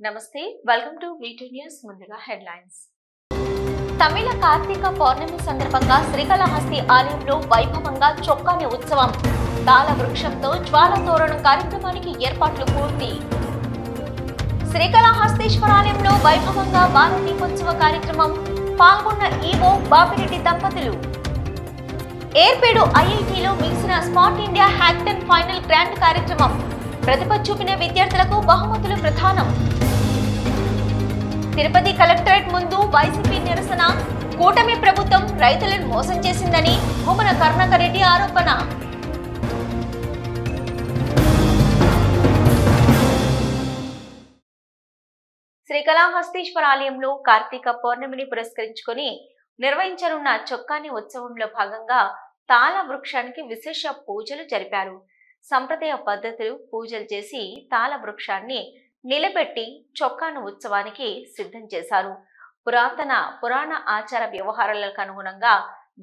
నమస్తే welcome to V2 news ముందుగా headlines తమిళ కార్తీక పౌర్ణమి సందర్భంగా శ్రీకాళహస్తి ఆలయంలో వైభవంగా చొక్కాని ఉత్సవం తాళ వృక్షంతో జ్వాల తోరణం కార్యక్రమానికి ఏర్పాట్లు పూర్తి శ్రీకాళహస్తీశ్వర ఆలయంలో వైభవంగా బాల దీపోత్సవ కార్యక్రమం పాల్గొన్న ఈవో బాపిరెడ్డి దంపతులు ఏర్పేడు ఐఐటిలో ముగిసిన smart India hackathon final grand కార్యక్రమం ప్రతిభ చూపిన విద్యార్థులకు బహుమతులు ప్రదానం తిరుపతి కలెక్టరేట్ ముందు వైసీపీ నిరసన కూటమి ప్రభుత్వం రైతులను మోసం చేసిందని భూమన కరుణాకర్ రెడ్డి ఆరోపణ శ్రీకాళహస్తీశ్వర ఆలయంలో కార్తీక పౌర్ణమిని పురస్కరించుకొని నిర్వహించనున్న చొక్కాని ఉత్సవంలో భాగంగా తాళ వృక్షానికి విశేష పూజలు జరిపారు. సంప్రదాయ పద్ధతులు పూజలు చేసి తాళ వృక్షాన్ని నిలబెట్టి చొక్కాను ఉత్సవానికి సిద్ధం చేశారు. పురాణ ఆచార వ్యవహారాలకు అనుగుణంగా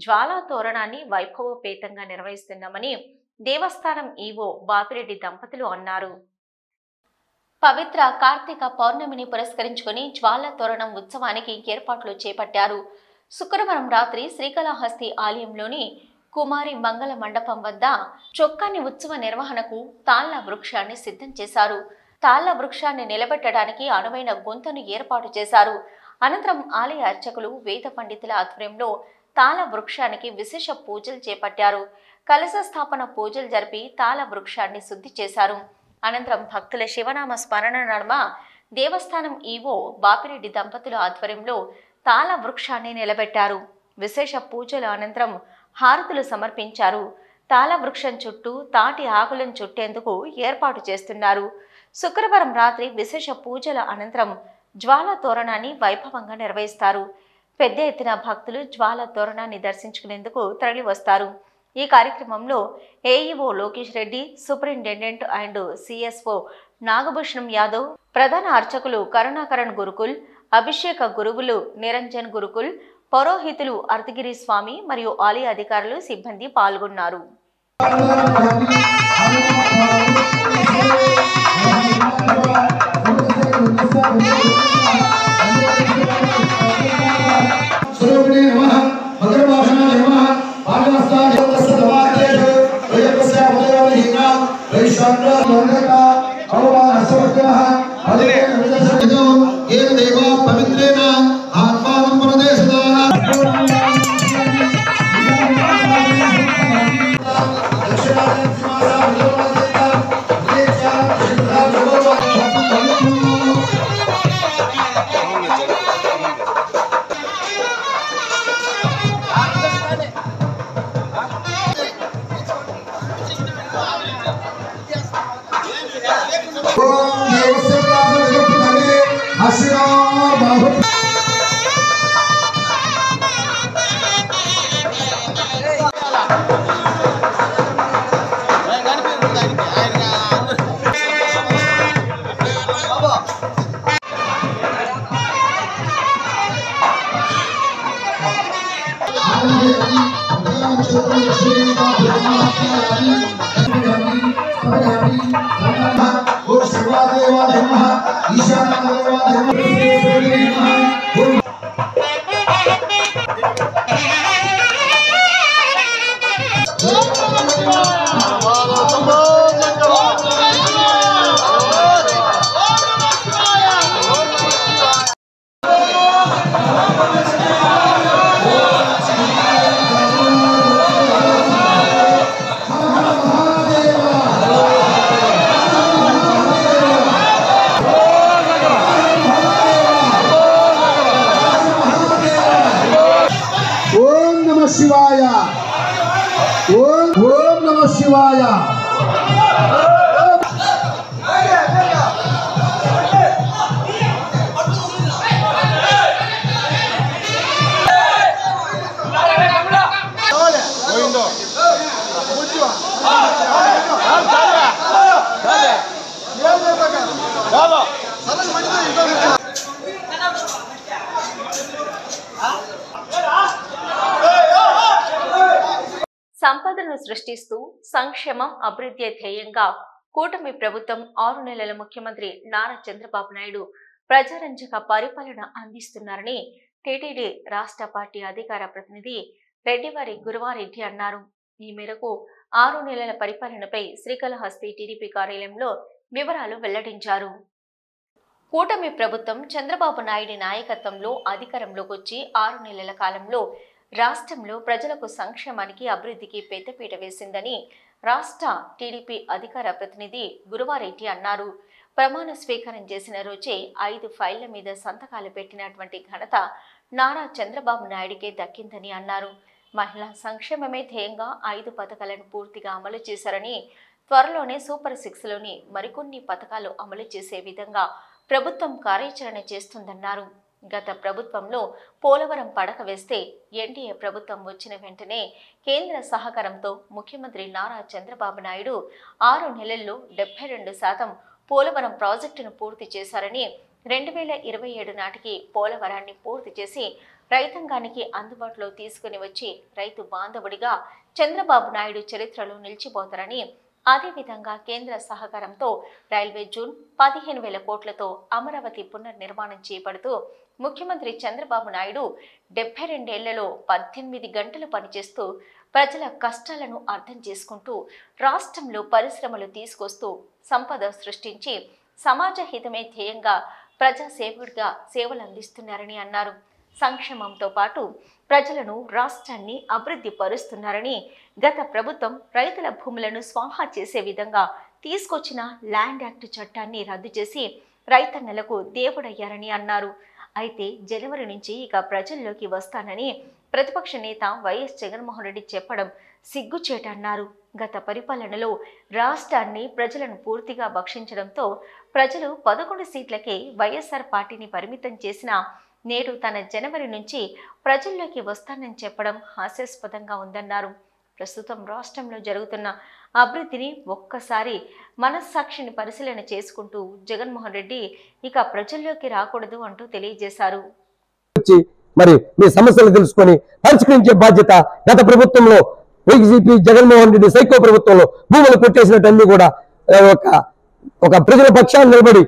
జ్వాలా తోరణాన్ని వైభవపేతంగా నిర్వహిస్తున్నామని దేవస్థానం ఈవో బాపిరెడ్డి దంపతులు అన్నారు. పవిత్ర కార్తీక పౌర్ణమిని పురస్కరించుకొని జ్వాల తోరణం ఉత్సవానికి ఏర్పాట్లు చేపట్టారు. శుక్రవారం రాత్రి శ్రీకాళహస్తి ఆలయంలోని కుమారి మంగళ మండపం వద్ద చొక్కాని ఉత్సవ నిర్వహణకు తాళ్ల వృక్షాన్ని సిద్ధం చేశారు. తాళ్ల వృక్షాన్ని నిలబెట్టడానికి అనువైన గొంతును ఏర్పాటు చేశారు. అనంతరం ఆలయ అర్చకులు వేద పండితుల ఆధ్వర్యంలో తాళ వృక్షానికి విశేష పూజలు చేపట్టారు. కలశ స్థాపన పూజలు జరిపి తాళ వృక్షాన్ని శుద్ధి చేశారు. అనంతరం భక్తుల శివనామ స్మరణ నడుమ దేవస్థానం ఈవో బాపిరెడ్డి దంపతుల ఆధ్వర్యంలో తాళ వృక్షాన్ని నిలబెట్టారు. విశేష పూజల అనంతరం హారతులు సమర్పించారు. తాళ వృక్షం చుట్టూ తాటి ఆకులను చుట్టేందుకు ఏర్పాటు చేస్తున్నారు. శుక్రవారం రాత్రి విశేష పూజల అనంతరం జ్వాల తోరణాన్ని వైభవంగా నిర్వహిస్తారు. పెద్ద ఎత్తున భక్తులు జ్వాల తోరణాన్ని దర్శించుకునేందుకు తరలి వస్తారు. ఈ కార్యక్రమంలో AEO Lokesh Reddy, superintendent and CSO Nagabhushanam Yadav, ప్రధాన అర్చకులు కరుణాకరణ్ గురుకుల్, అభిషేక గురువులు నిరంజన్ గురుకుల్, పౌరోహితులు అర్ధగిరి స్వామి మరియు ఆలయ అధికారులు సిబ్బంది పాల్గొన్నారు. శివాయ ఓం నమః శివాయ. సంపదను సృష్టిస్తూ సంక్షేమం అభివృద్ధి ధ్యేయంగా కూటమి ప్రభుత్వం 6 నెలల ముఖ్యమంత్రి నారా చంద్రబాబు నాయుడు ప్రజారంజక పరిపాలన అందిస్తున్నారని టీటీడీ రాష్ట్ర పార్టీ అధికార ప్రతినిధి రెడ్డివారి గురువారెడ్డి అన్నారు. ఈ మేరకు 6 నెలల పరిపాలనపై శ్రీకాళహస్తి టీడీపీ కార్యాలయంలో వివరాలు వెల్లడించారు. కూటమి ప్రభుత్వం చంద్రబాబు నాయుడు నాయకత్వంలో అధికారంలోకి వచ్చి 6 నెలల కాలంలో రాష్ట్రంలో ప్రజలకు సంక్షేమానికి అభివృద్ధికి పెద్దపీట వేసిందని రాష్ట్ర టీడీపీ అధికార ప్రతినిధి గురువారెడ్డి అన్నారు. ప్రమాణ స్వీకారం చేసిన రోజే 5 ఫైళ్ల మీద సంతకాలు పెట్టినటువంటి ఘనత నారా చంద్రబాబు నాయుడికే దక్కిందని అన్నారు. మహిళా సంక్షేమమే ధ్యేయంగా 5 పథకాలను పూర్తిగా అమలు చేశారని, త్వరలోనే సూపర్ 6లోని మరికొన్ని పథకాలు అమలు చేసే విధంగా ప్రభుత్వం కార్యాచరణ చేస్తుందన్నారు. గత ప్రభుత్వంలో పోలవరం పడక వేస్తే ఎన్డీఏ ప్రభుత్వం వచ్చిన వెంటనే కేంద్ర సహకారంతో ముఖ్యమంత్రి నారా చంద్రబాబు నాయుడు 6 నెలల్లో 72% పోలవరం ప్రాజెక్టును పూర్తి చేశారని, 2027 నాటికి పోలవరాన్ని పూర్తి చేసి రైతాంగానికి అందుబాటులో తీసుకుని వచ్చి రైతు బాంధవుడిగా చంద్రబాబు నాయుడు చరిత్రలో నిలిచిపోతారని, అదేవిధంగా కేంద్ర సహకారంతో రైల్వే జూన్ 15,000 కోట్లతో అమరావతి పునర్నిర్మాణం చేపడుతూ ముఖ్యమంత్రి చంద్రబాబు నాయుడు 72 ఏళ్లలో 18 గంటలు పనిచేస్తూ ప్రజల కష్టాలను అర్థం చేసుకుంటూ రాష్ట్రంలో పరిశ్రమలు తీసుకొస్తూ సంపద సృష్టించి సమాజ హితమే ధ్యేయంగా ప్రజాసేవుడిగా సేవలు అందిస్తున్నారని అన్నారు. సంక్షేమంతో పాటు ప్రజలను రాష్ట్రాన్ని అభివృద్ధి పరుస్తున్నారని, గత ప్రభుత్వం రైతుల భూములను స్వాహా చేసే విధంగా తీసుకొచ్చిన ల్యాండ్ యాక్ట్ చట్టాన్ని రద్దు చేసి రైతన్నలకు దేవుడయ్యారని అన్నారు. అయితే జనవరి నుంచి ఇక ప్రజల్లోకి వస్తానని ప్రతిపక్ష నేత వైఎస్ జగన్మోహన్ రెడ్డి చెప్పడం సిగ్గుచేటన్నారు. గత పరిపాలనలో రాష్ట్రాన్ని ప్రజలను పూర్తిగా భక్షించడంతో ప్రజలు 11 సీట్లకే వైఎస్ఆర్ పార్టీని పరిమితం చేసిన నేడు తన జనవరి నుంచి ప్రజల్లోకి వస్తానని చెప్పడం హాస్యాస్పదంగా ఉందన్నారు. ప్రస్తుతం రాష్ట్రంలో జరుగుతున్న అభివృద్ధిని ఒక్కసారి మనస్సాక్షిని పరిశీలన చేసుకుంటూ జగన్మోహన్ రెడ్డి ఇక ప్రజల్లోకి రాకూడదు అంటూ తెలియజేశారు. మరి మీ సమస్యలు తెలుసుకొని పరిష్కరించే బాధ్యత గత ప్రభుత్వంలో వైసీపీ జగన్మోహన్ రెడ్డి సైకో ప్రభుత్వంలో భూములు కొట్టేసినట్టు కూడా ఒక ప్రజల పక్షాన్ని నిలబడి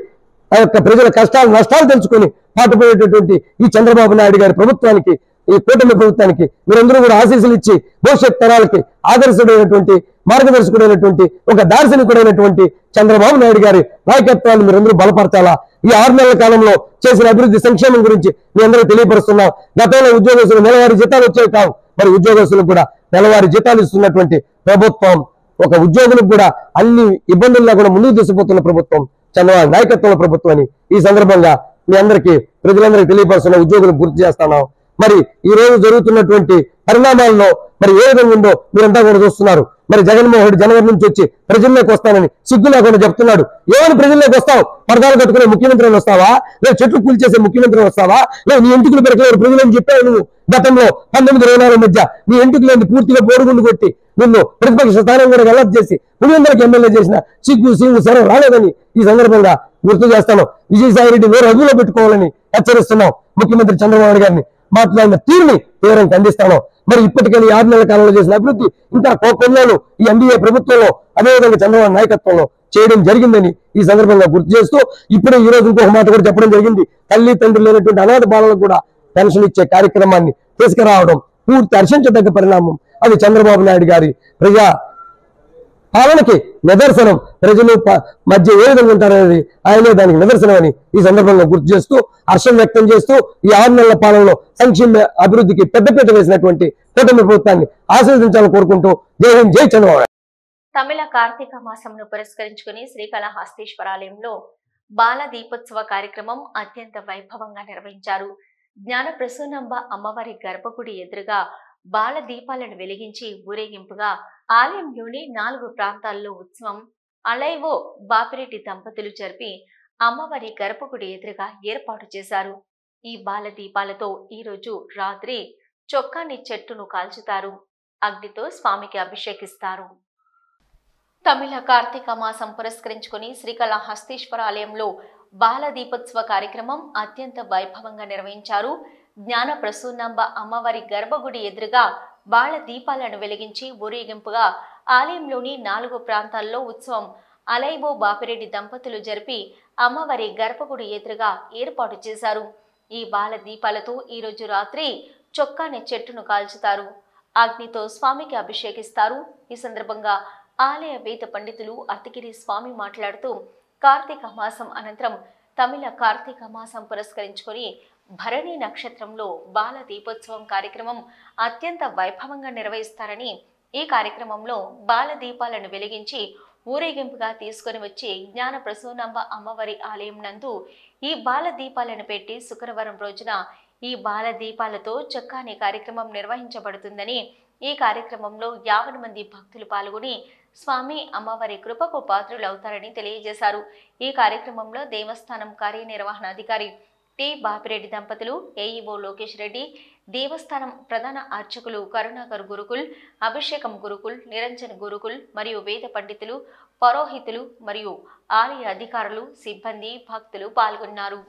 ఆ యొక్క ప్రజల కష్టాలు నష్టాలు తెలుసుకొని పాటుపడేటటువంటి ఈ చంద్రబాబు నాయుడు గారి ప్రభుత్వానికి, ఈ కూటమి ప్రభుత్వానికి మీరందరూ కూడా ఆశీస్సులు ఇచ్చి భవిష్యత్ తరాలకి ఆదర్శుడైనటువంటి మార్గదర్శకుడైనటువంటి ఒక దార్శనికుడైనటువంటి చంద్రబాబు నాయుడు గారి నాయకత్వాన్ని మీరందరూ బలపరచాలా. ఈ 6 నెలల కాలంలో చేసిన అభివృద్ధి సంక్షేమం గురించి మీ అందరూ తెలియపరుస్తున్నాం. గతంలో ఉద్యోగస్తులు నెలవారీ జీతాలు వచ్చేవి కావు, మరి ఉద్యోగస్తులకు కూడా నెలవారీ జీతాలు ఇస్తున్నటువంటి ప్రభుత్వం, ఒక ఉద్యోగులకు కూడా అన్ని ఇబ్బందుల్లో కూడా ముందుకు తీసుకుపోతున్న ప్రభుత్వం చంద్రబాబు నాయకత్వంలో ప్రభుత్వం అని ఈ సందర్భంగా మీ అందరికీ ప్రజలందరికీ తెలియపరుస్తున్న ఉద్యోగులు గుర్తు చేస్తున్నాం. మరి ఈ రోజు జరుగుతున్నటువంటి పరిణామాల్లో మరి ఏ విధంగా ఉందో మీరంతా కూడా చూస్తున్నారు. మరి జగన్మోహన్ రెడ్డి జనవరి నుంచి వచ్చి ప్రజల్లోకి వస్తానని సిగ్గు లేకుండా చెప్తున్నాడు. ఏమని ప్రజల్లోకి వస్తావు? పరదాలు కట్టుకునే ముఖ్యమంత్రి వస్తావా? లేదు చెట్లు కూల్చేసే ముఖ్యమంత్రి వస్తావా? లేదు నీ ఎంటుకలు పెరకలేరు ప్రజలని చెప్పావు నువ్వు. గతంలో 1924 మధ్య నీ ఎంటుకలేని పూర్తిగా బోరుగుండు కొట్టి నిన్ను ప్రతిపక్ష స్థానం కూడా గలత్ చేసి పులివెందులకు ఎమ్మెల్యే చేసిన సిగ్గు సీగు సరే రాలేదని ఈ సందర్భంగా గుర్తు చేస్తాను. విజయసాయి రెడ్డి వేరే అదుపులో పెట్టుకోవాలని హెచ్చరిస్తున్నాం. ముఖ్యమంత్రి చంద్రబాబు గారిని మాట్లాడిన తీరుని తీవ్రంగా ఖండిస్తాను. మరి ఇప్పటికైనా 6 నెలల కాలంలో చేసిన అభివృద్ధి ఇంకా కొన్నాళ్ళు ఈ ఎన్డీఏ ప్రభుత్వంలో అదేవిధంగా చంద్రబాబు నాయకత్వంలో చేయడం జరిగిందని ఈ సందర్భంగా గుర్తు చేస్తూ ఇప్పుడు ఈ రోజు ఇంకొక మాట కూడా చెప్పడం జరిగింది. తల్లి తండ్రులు లేనటువంటి అనాథ బాలలకు కూడా పెన్షన్ ఇచ్చే కార్యక్రమాన్ని తీసుకురావడం పూర్తి హర్షించదగ్గ పరిణామం. అది చంద్రబాబు నాయుడు గారి ప్రజా పాలనకి నిదర్శనం. ప్రజలు మధ్య ఏ విధంగా ఉంటారనేది ఆయనే దానికి నిదర్శనం అని ఈ సందర్భంగా గుర్తు చేస్తూ హర్షం వ్యక్తం చేస్తూ ఈ 6 నెలల పాలనలో సంక్షేమ అభివృద్ధికి పెద్దపీట వేసినటువంటి కూటమి ప్రభుత్వాన్ని ఆశీర్వదించాలని కోరుకుంటూ జై హింద్, జై చంద్రబాబు. తమిళ కార్తీక మాసంను పురస్కరించుకుని శ్రీకాళహస్తీశ్వరాలయంలో బాల దీపోత్సవ కార్యక్రమం అత్యంత వైభవంగా నిర్వహించారు. జ్ఞాన ప్రసూనంబ అమ్మవారి గర్భగుడి ఎదురుగా బాల దీపాలను వెలిగించి ఊరేగింపుగా ఆలయంలోని 4 ప్రాంతాల్లో ఉత్సవం అలైవో బాపిరెడ్డి దంపతులు జరిపి అమ్మవారి గర్భగుడి ఎదురుగా ఏర్పాటు చేశారు. ఈ బాల దీపాలతో ఈరోజు రాత్రి చొక్కాని చెట్టును కాల్చుతారు. అగ్నితో స్వామికి అభిషేకిస్తారు. తమిళ కార్తీక మాసం పురస్కరించుకుని శ్రీకాళహస్తీశ్వర ఆలయంలో బాల దీపోత్సవ కార్యక్రమం అత్యంత వైభవంగా నిర్వహించారు. జ్ఞాన ప్రసూనంబ అమ్మవారి గర్భగుడి ఎదురుగా బాల దీపాలను వెలిగించి ఊరేగింపుగా ఆలయంలోని 4 ప్రాంతాల్లో ఉత్సవం అలైబో బాపిరెడ్డి దంపతులు జరిపి అమ్మవారి గర్భగుడి ఎదురుగా ఏర్పాటు చేశారు. ఈ బాల దీపాలతో ఈరోజు రాత్రి చొక్కాని చెట్టును కాల్చుతారు. అగ్నితో స్వామికి అభిషేకిస్తారు. ఈ సందర్భంగా ఆలయ వేద పండితులు అర్తిగిరి స్వామి మాట్లాడుతూ కార్తీక మాసం అనంతరం తమిళ కార్తీక మాసం పురస్కరించుకొని భరణి నక్షత్రంలో బాల దీపోత్సవం కార్యక్రమం అత్యంత వైభవంగా నిర్వహిస్తారని, ఈ కార్యక్రమంలో బాల దీపాలను వెలిగించి ఊరేగింపుగా తీసుకొని వచ్చి జ్ఞాన ప్రసూనాంబ అమ్మవారి ఆలయం నందు ఈ బాల దీపాలను పెట్టి శుక్రవారం రోజున ఈ బాల దీపాలతో చొక్కాని కార్యక్రమం నిర్వహించబడుతుందని, ఈ కార్యక్రమంలో 50 మంది భక్తులు పాల్గొని స్వామి అమ్మవారి కృపకు పాత్రులవుతారని తెలియజేశారు. ఈ కార్యక్రమంలో దేవస్థానం కార్యనిర్వహణాధికారి టి బాపిరెడ్డి దంపతులు, ఏఈఓ లోకేష్ రెడ్డి, దేవస్థానం ప్రధాన అర్చకులు కరుణాకర్ గురుకుల్, అభిషేకం గురుకుల్, నిరంజన్ గురుకుల్ మరియు వేద పండితులు, పౌరోహితులు మరియు ఆలయ అధికారులు, సిబ్బంది, భక్తులు పాల్గొన్నారు.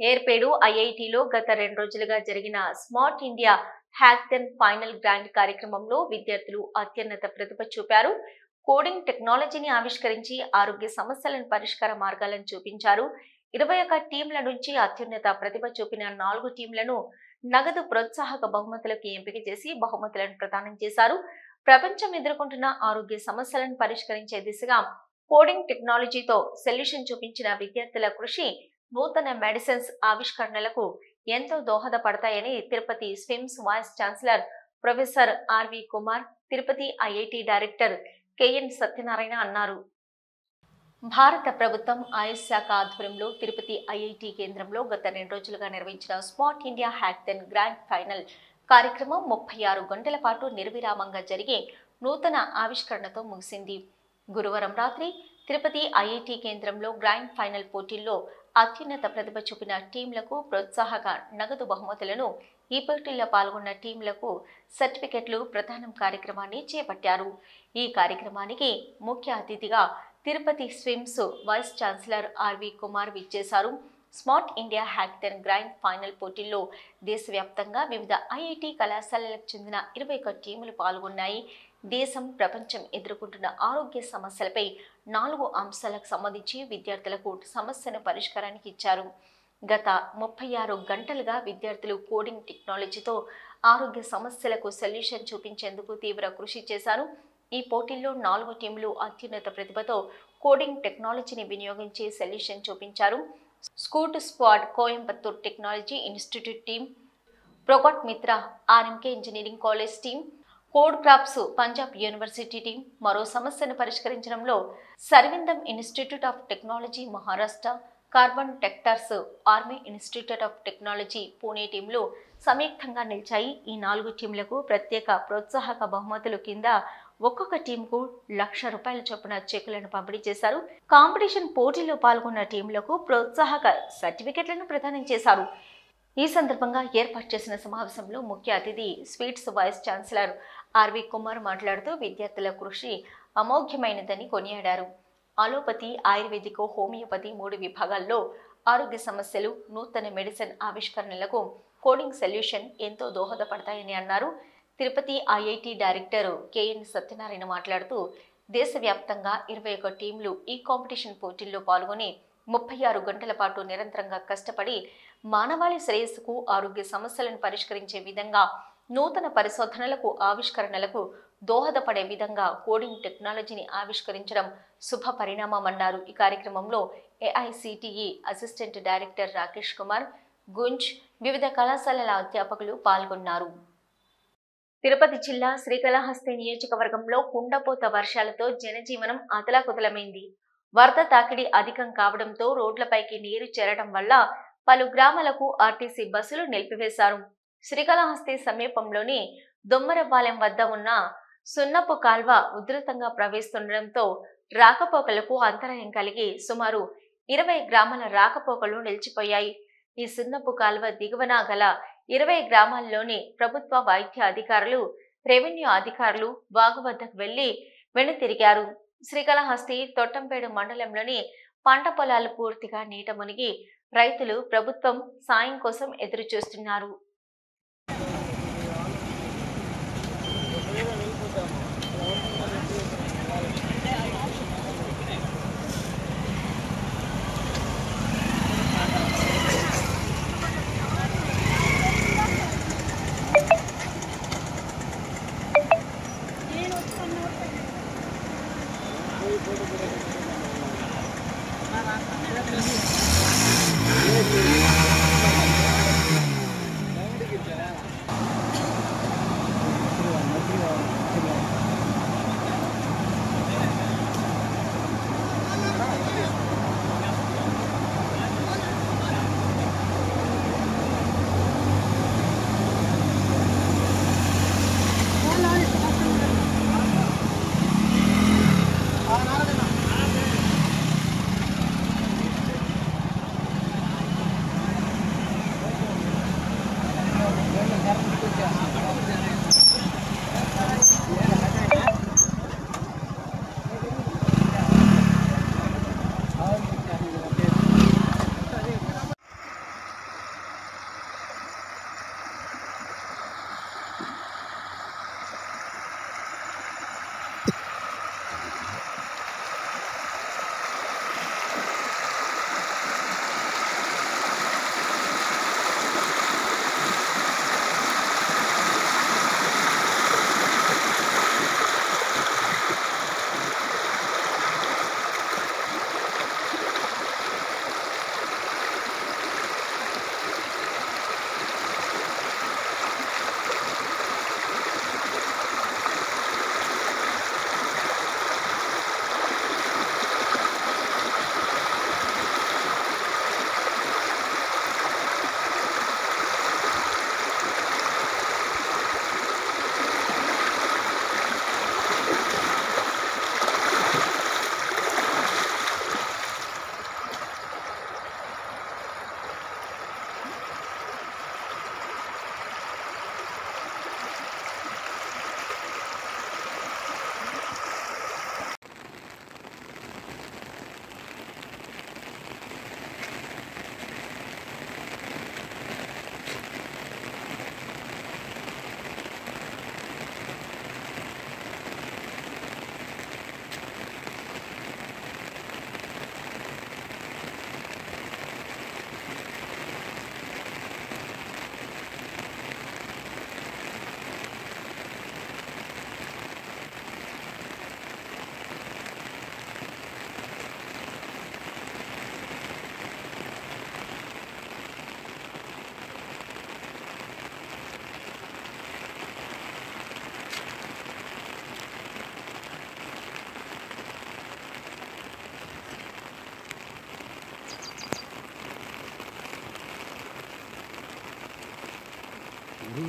ఏర్పేడు ఐఐటిలో గత 2 రోజులుగా జరిగిన smart India hackathon final grand కార్యక్రమంలో విద్యార్థులు అత్యున్నత ప్రతిభ చూపారు. కోడింగ్ టెక్నాలజీని ఆవిష్కరించి ఆరోగ్య సమస్యలను పరిష్కార మార్గాలను చూపించారు. 21 టీంల నుంచి అత్యున్నత ప్రతిభ చూపిన 4 టీంలను నగదు ప్రోత్సాహక బహుమతులకు ఎంపిక చేసి బహుమతులను ప్రదానం చేశారు. ప్రపంచం ఎదుర్కొంటున్న ఆరోగ్య సమస్యలను పరిష్కరించే దిశగా కోడింగ్ టెక్నాలజీతో సొల్యూషన్ చూపించిన విద్యార్థుల కృషి నూతన మెడిసిన్స్ ఆవిష్కరణలకు ఎంతో దోహదపడతాయని Tirupati SVIMS vice chancellor professor R V Kumar, Tirupati IIT director K N Satyanarayana అన్నారు. భారత ప్రభుత్వం ఆయుష్ శాఖ ఆధ్వర్యంలో తిరుపతి ఐఐటి కేంద్రంలో గత 2 రోజులుగా నిర్వహించిన smart India hackathon grand final కార్యక్రమం 36 గంటల పాటు నిర్విరామంగా జరిగి నూతన ఆవిష్కరణతో ముగిసింది. గురువారం రాత్రి తిరుపతి ఐఐటి కేంద్రంలో గ్రాండ్ ఫైనల్ పోటీల్లో అత్యున్నత ప్రతిభ చూపిన టీంలకు ప్రోత్సాహక నగదు బహుమతులను, ఈ పోటీల్లో పాల్గొన్న టీంలకు సర్టిఫికెట్లు ప్రదానం కార్యక్రమాన్ని చేపట్టారు. ఈ కార్యక్రమానికి ముఖ్య అతిథిగా Tirupati SVIMS vice chancellor R V Kumar విచ్చేశారు. Smart India hackathon grand final పోటీల్లో దేశవ్యాప్తంగా వివిధ ఐఐటి కళాశాలలకు చెందిన 21 టీములు పాల్గొన్నాయి. దేశం, ప్రపంచం ఎదుర్కొంటున్న ఆరోగ్య సమస్యలపై 4 అంశాలకు సంబంధించి విద్యార్థులకు సమస్యను పరిష్కారానికి ఇచ్చారు. గత 36 గంటలుగా విద్యార్థులు కోడింగ్ టెక్నాలజీతో ఆరోగ్య సమస్యలకు సొల్యూషన్ చూపించేందుకు తీవ్ర కృషి చేశారు. ఈ పోటీల్లో 4 టీంలు అత్యున్నత ప్రతిభతో కోడింగ్ టెక్నాలజీని వినియోగించి సొల్యూషన్ చూపించారు. Scoot squad Coimbatore technology institute team, ప్రోగట్ Mitra RMK engineering college team, code crops Punjab university team మరో సమస్యను పరిష్కరించడంలో సర్విందం institute of technology Maharashtra, carbon టెక్టర్స్ army institute of technology Pune టీంలు సంయుక్తంగా నిలిచాయి. ఈ 4 టీంలకు ప్రత్యేక ప్రోత్సాహక బహుమతులు కింద ఒక్కొక్క టీంకు ₹1,00,000 చొప్పున చెక్కులను పంపిణీ చేశారు. కాంపిటీషన్ పోటీలో పాల్గొన్న టీంలకు ప్రోత్సాహక సర్టిఫికెట్లను ప్రదానం చేశారు. ఈ సందర్భంగా ఏర్పాటు చేసిన సమావేశంలో ముఖ్య అతిథి స్వీట్స్ వైస్ ఛాన్సలర్ ఆర్వి కుమార్ మాట్లాడుతూ విద్యార్థుల కృషి అమోఘ్యమైనదని కొనియాడారు. అలోపతి, ఆయుర్వేదిక్, హోమియోపతి 3 విభాగాల్లో ఆరోగ్య సమస్యలు, నూతన మెడిసిన్ ఆవిష్కరణలకు కోడింగ్ సొల్యూషన్ ఎంతో దోహదపడతాయని అన్నారు. Tirupati IIT director K N Satyanarayana మాట్లాడుతూ దేశవ్యాప్తంగా 21 టీంలు ఈ కాంపిటీషన్ పోటీల్లో పాల్గొని 36 గంటల పాటు నిరంతరంగా కష్టపడి మానవాళి శ్రేయస్సుకు, ఆరోగ్య సమస్యలను పరిష్కరించే విధంగా నూతన పరిశోధనలకు, ఆవిష్కరణలకు దోహదపడే విధంగా కోడింగ్ టెక్నాలజీని ఆవిష్కరించడం శుభ పరిణామమన్నారు. ఈ కార్యక్రమంలో AICTE assistant director Rakesh Kumar, గుంజ్, వివిధ కళాశాలల అధ్యాపకులు పాల్గొన్నారు. తిరుపతి జిల్లా శ్రీకాళహస్తి నియోజకవర్గంలో కుండపోత వర్షాలతో జనజీవనం అతలాకుతలమైంది. వరద తాకిడి అధికం కావడంతో రోడ్లపైకి నీరు చేరడం వల్ల పలు గ్రామాలకు ఆర్టీసీ బస్సులు నిలిపివేశారు. శ్రీకాళహస్తి సమీపంలోని దొమ్మరపాలెం వద్ద ఉన్న సున్నపు కాల్వ ఉధృతంగా ప్రవహిస్తుండటంతో రాకపోకలకు అంతరాయం కలిగి సుమారు 20 గ్రామాల రాకపోకలు నిలిచిపోయాయి. ఈ సున్నపు కాల్వ దిగువన గల 20 గ్రామాల్లోని ప్రభుత్వ వైద్య అధికారులు, రెవెన్యూ అధికారులు వాగు వద్దకు వెళ్లి వెనుతిరిగారు. శ్రీకాళహస్తి తొట్టంపేడు మండలంలోని పంట పొలాలు పూర్తిగా నీట మునిగి రైతులు ప్రభుత్వం సాయం కోసం ఎదురు చూస్తున్నారు. జోనల్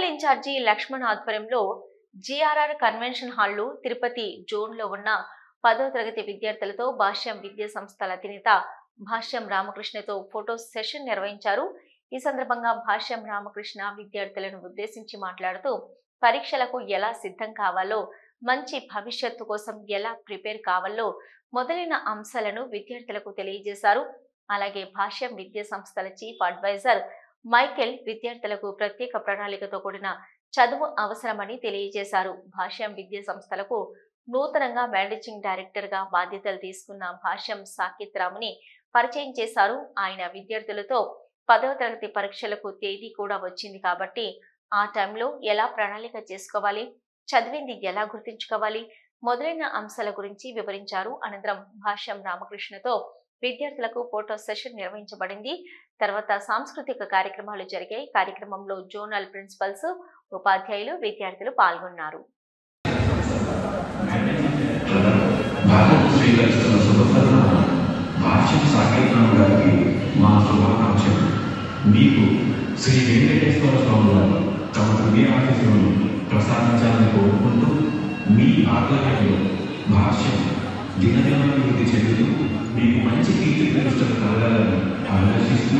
ఇన్ఛార్జి లక్ష్మణ్ ఆధ్వర్యంలో జిఆర్ఆర్ కన్వెన్షన్ హాల్లో తిరుపతి జోన్లో ఉన్న 10వ తరగతి విద్యార్థులతో భాష్యం విద్యా సంస్థల అధినేత భాష్యం రామకృష్ణతో ఫోటో సెషన్ నిర్వహించారు. ఈ సందర్భంగా భాష్యం రామకృష్ణ విద్యార్థులను ఉద్దేశించి మాట్లాడుతూ పరీక్షలకు ఎలా సిద్ధం కావాలో, మంచి భవిష్యత్తు కోసం ఎలా ప్రిపేర్ కావాలో మొదలైన అంశాలను విద్యార్థులకు తెలియజేశారు. అలాగే భాష్యం విద్యా సంస్థల చీఫ్ అడ్వైజర్ మైకేల్ విద్యార్థులకు ప్రత్యేక ప్రణాళికతో కూడిన చదువు అవసరమని తెలియజేశారు. భాష్యం విద్యా సంస్థలకు నూతనంగా మేనేజింగ్ డైరెక్టర్ గా బాధ్యతలు తీసుకున్న భాష్యం సాకేత్ రాముని పరిచయం చేశారు. ఆయన విద్యార్థులతో 10వ తరగతి పరీక్షలకు తేదీ కూడా వచ్చింది కాబట్టి ఆ టైంలో ఎలా ప్రణాళిక చేసుకోవాలి, చదివింది ఎలా గుర్తుంచుకోవాలి మొదలైన అంశాల గురించి వివరించారు. అనంతరం భాష్యం రామకృష్ణతో విద్యార్థులకు ఫోటో సెషన్ నిర్వహించబడింది. తర్వాత సాంస్కృతిక కార్యక్రమాలు జరిగాయి. కార్యక్రమంలో జోనల్ ప్రిన్సిపల్స్, ఉపాధ్యాయులు, విద్యార్థులు పాల్గొన్నారు. మీకు శ్రీ వెంకటేశ్వర స్వామి వారు తమ హృదయ ఆశీస్సులను ప్రసాదించాలని కోరుకుంటూ మీ ఆధ్వర్యంలో భాష్యం దినదినాభివృద్ధి చెందుతూ మీకు మంచి కీర్తి ప్రతిష్టలు కలగాలని ఆలోచిస్తూ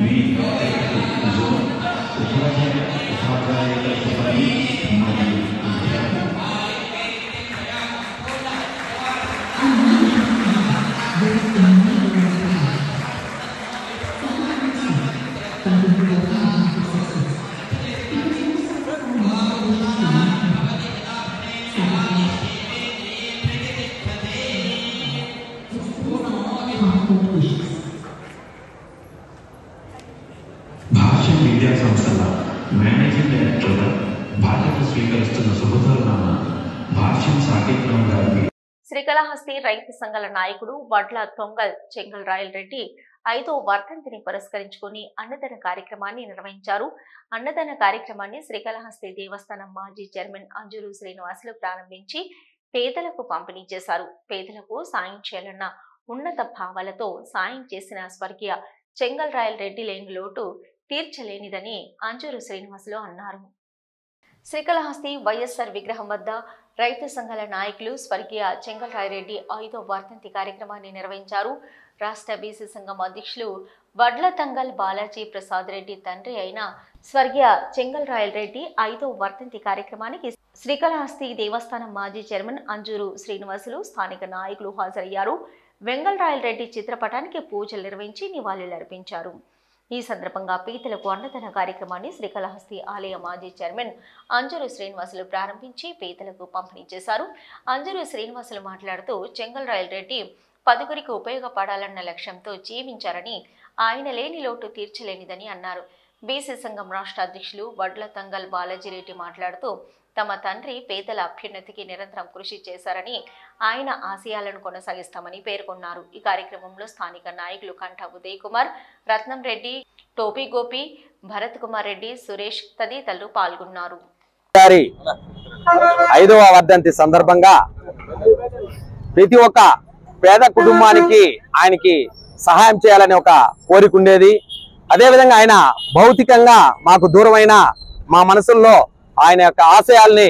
మీ ఉపాధ్యాయుల సిబ్బంది మరియు భాష్యం విద్యా సంస్థల మేనేజింగ్ డైరెక్టర్గా బాధ్యత స్వీకరిస్తున్న శుభతరుణాన భాష్యం సాకేత్ రామ్ గారికి శ్రీకాళహస్తి రైతు సంఘాల నాయకుడు వడ్ల తొంగల్ చెంగల్ రాయల్ రెడ్డి 5వ వర్ధంతిని పురస్కరించుకుని అన్నదాన కార్యక్రమాన్ని నిర్వహించారు. అన్నదాన కార్యక్రమాన్ని శ్రీకాళహస్తి దేవస్థానం మాజీ చైర్మన్ అంజూరు శ్రీనివాసులు ప్రారంభించి పేదలకు పంపిణీ చేశారు. పేదలకు సాయం చేయాలన్న ఉన్నత భావాలతో సాయం చేసిన స్వర్గీయ చెంగల్ రాయల్ రెడ్డి లేని లోటు తీర్చలేనిదని అంజూరు శ్రీనివాసులు అన్నారు. శ్రీకాళహస్తి వైఎస్ఆర్ విగ్రహం వద్ద రైతు సంఘాల నాయకులు స్వర్గీయ చెంగల్ రాయల్ రెడ్డి 5వ వర్ధంతి కార్యక్రమాన్ని నిర్వహించారు. రాష్ట్ర బీసీ సంఘం అధ్యక్షులు వడ్ల తంగల్ బాలాజీ ప్రసాద్ రెడ్డి తండ్రి అయిన స్వర్గీయ చెంగల్ రాయల్ రెడ్డి 5వ వర్ధంతి కార్యక్రమానికి శ్రీకాళహస్తి దేవస్థానం మాజీ చైర్మన్ అంజూరు శ్రీనివాసులు, స్థానిక నాయకులు హాజరయ్యారు. వెంగల్ రాయల్ రెడ్డి చిత్రపటానికి పూజలు నిర్వహించి నివాళులర్పించారు. ఈ సందర్భంగా పీతలకు అన్నదాన కార్యక్రమాన్ని శ్రీకాళహస్తి ఆలయ మాజీ చైర్మన్ అంజూరు శ్రీనివాసులు ప్రారంభించి పీతలకు పంపిణీ చేశారు. అంజూరు శ్రీనివాసులు మాట్లాడుతూ చెంగల్ రాయల్ రెడ్డి 10గురికి ఉపయోగపడాలన్న లక్ష్యంతో జీవించారని, ఆయన లేని లోటు తీర్చలేనిదని అన్నారు. బీసీ సంఘం రాష్ట్ర అధ్యక్షులు వడ్ల తంగల్ బాలాజీ రెడ్డి మాట్లాడుతూ తమ తండ్రి పేదల అభ్యున్నతికి నిరంతరం కృషి చేశారని, ఆయన ఆశయాలను కొనసాగిస్తామని పేర్కొన్నారు. ఈ కార్యక్రమంలో స్థానిక నాయకులు కంఠ ఉదయ్ కుమార్, రత్నం రెడ్డి, టోపీ గోపి, భరత్ కుమార్ రెడ్డి, సురేష్ తదితరులు పాల్గొన్నారు. 5వ వర్ధంతి సందర్భంగా ప్రతి ఒక్క పేద కుటుంబానికి ఆయనకి సహాయం చేయాలని ఒక కోరిక ఉండేది. అదేవిధంగా ఆయన భౌతికంగా మాకు దూరమైన మా మనసుల్లో ఆయన యొక్క ఆశయాల్ని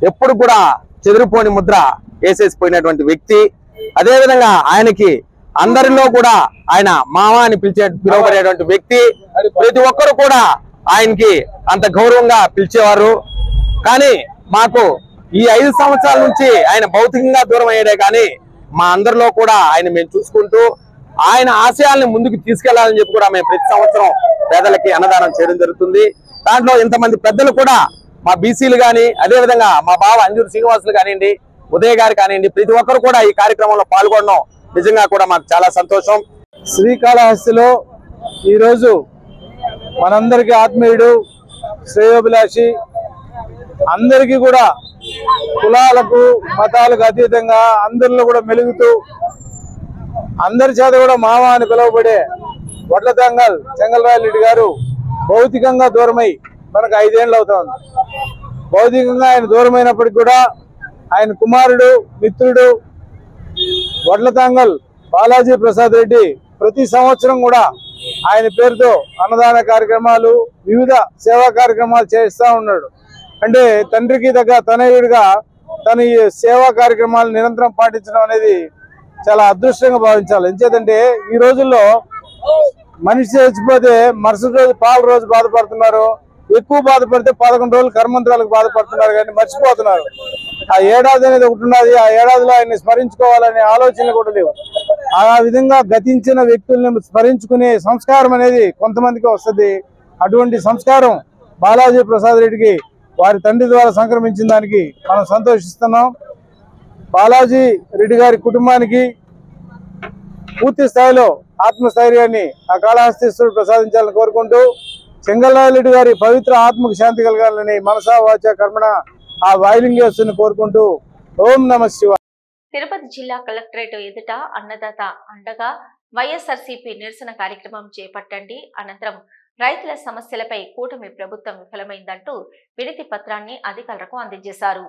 ఎప్పుడు కూడా చెదిరిపోని ముద్ర వేసేసిపోయినటువంటి వ్యక్తి. అదేవిధంగా ఆయనకి అందరిలో కూడా ఆయన మామ అని పిలువబడేటువంటి వ్యక్తి. ప్రతి ఒక్కరు కూడా ఆయనకి అంత గౌరవంగా పిలిచేవారు. కానీ మాకు ఈ 5 సంవత్సరాల నుంచి ఆయన భౌతికంగా దూరం అయ్యాడే కానీ మా అందరిలో కూడా ఆయన మేము చూసుకుంటూ ఆయన ఆశయాల్ని ముందుకు తీసుకెళ్లాలని చెప్పి కూడా మేము ప్రతి సంవత్సరం పేదలకి అన్నదానం చేయడం జరుగుతుంది. దాంట్లో ఇంతమంది పెద్దలు కూడా మా బీసీలు కానీ, అదేవిధంగా మా బావ అంజూరు శ్రీనివాసులు కానివ్వండి, ఉదయ్ గారు కానివ్వండి, ప్రతి ఒక్కరు కూడా ఈ కార్యక్రమంలో పాల్గొనడం నిజంగా కూడా మాకు చాలా సంతోషం. శ్రీకాళహస్తిలో ఈరోజు మనందరికీ ఆత్మీయుడు, శ్రేయోభిలాషి, అందరికీ కూడా కులాలకు మతాలకు అతీతంగా అందరిలో కూడా మెలుగుతూ అందరి చేత కూడా మామ అని పిలువబడే వడ్ల తంగల్ చెంగల్ రాయల్ రెడ్డి గారు భౌతికంగా దూరమై మనకు 5 ఏళ్ళు అవుతుంది. భౌతికంగా ఆయన దూరమైనప్పటికీ కూడా ఆయన కుమారుడు మిత్రుడు వడ్లతాంగల్ బాలాజీ ప్రసాద్ రెడ్డి ప్రతి సంవత్సరం కూడా ఆయన పేరుతో అన్నదాన కార్యక్రమాలు వివిధ సేవా కార్యక్రమాలు చేస్తూ ఉన్నాడు. అంటే తండ్రికి దగ్గర తనయుడిగా తన ఈ సేవా కార్యక్రమాలు నిరంతరం పాటించడం అనేది చాలా అదృష్టంగా భావించాలి. ఎంచేతంటే ఈ రోజుల్లో మనిషి చచ్చిపోతే మరుసటి రోజు పాల రోజు బాధపడుతున్నారు, ఎక్కువ బాధపడితే 11 రోజులు కర్మంత్రాలకు బాధపడుతున్నారు, కానీ మర్చిపోతున్నారు. ఆ ఏడాది అనేది ఒకటి ఉన్నది, ఆ ఏడాదిలో ఆయన్ని స్మరించుకోవాలనే ఆలోచనలు కూడా లేవు. ఆ విధంగా గతించిన వ్యక్తుల్ని స్మరించుకునే సంస్కారం అనేది కొంతమందికి వస్తుంది. అటువంటి సంస్కారం బాలాజీ ప్రసాద్ రెడ్డికి వారి తండ్రి ద్వారా సంక్రమించిన దానికి మనం సంతోషిస్తున్నాం. బాలాజీ రెడ్డి గారి కుటుంబానికి పూర్తి స్థాయిలో ఆత్మస్థైర్యాన్ని ఆ కాళహస్తీశ్వరుడు ప్రసాదించాలని కోరుకుంటూ, చెంగల్రాయరెడ్డి గారి పవిత్ర ఆత్మకు శాంతి కలగాలని మనసా వాచ కర్మణ ఆ వాయులింగేశ్వరుని కోరుకుంటూ ఓం నమః శివాయ. తిరుపతి జిల్లా కలెక్టరేట్ ఎదుట అన్నదాత అండగా వైఎస్ఆర్సీపీ నిరసన కార్యక్రమం చేపట్టండి, అనంతరం రైతుల సమస్యలపై కూటమి ప్రభుత్వం విఫలమైందంటూ వినతి పత్రాన్ని అధికారులకు అందజేశారు.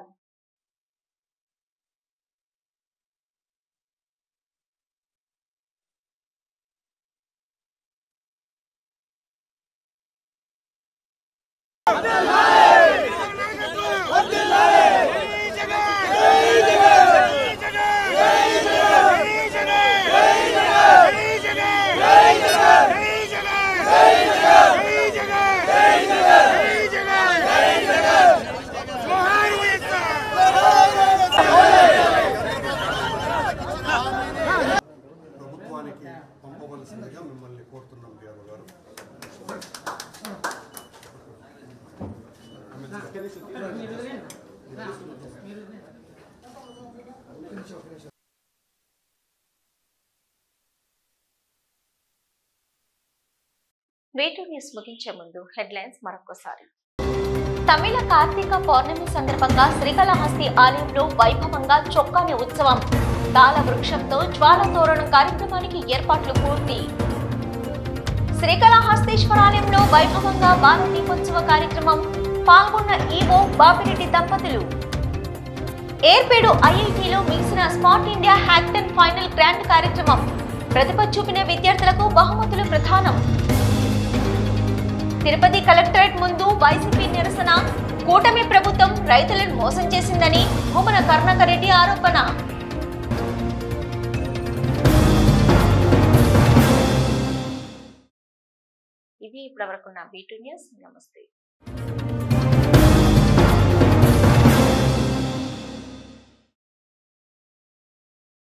ప్రభుత్వానికి పంపవలసిందిగా మిమ్మల్ని కోరుతున్నాం డిఆర్ఓ గారు. వేటూ న్యూస్ ముగించే ముందు హెడ్లైన్స్ మరొకసారి. తమిళ కార్తీక పౌర్ణమి సందర్భంగా శ్రీకాళహస్తి ఆలయంలో వైభవంగా చొక్కాని ఉత్సవం, తాళ వృక్షంతో జ్వాల తోరణం కార్యక్రమానికి ఏర్పాట్లు పూర్తి. శ్రీకాళహస్తీశ్వరాలయంలో వైభవంగా బాల దీపోత్సవ కార్యక్రమం, పాల్గొన్న ఈవో బాపిరెడ్డి దంపతులు. ఏర్పేడు ఐఐటిలో ముగిసిన స్మార్ట్ ఇండియా హ్యాక్టన్ ఫైనల్ గ్రాండ్ కార్యక్రమం, ప్రతిభ చూపిన విద్యార్థులకు బహుమతులు ప్రదానం. తిరుపతి కలెక్టరేట్ ముందు వైసీపీ నిరసన, కూటమి ప్రభుత్వం రైతులను మోసం చేసిందని భూమన కరుణాకర్ రెడ్డి ఆరోపణ. ఇవి ఇప్పటివరకున్న B2 న్యూస్. నమస్తే.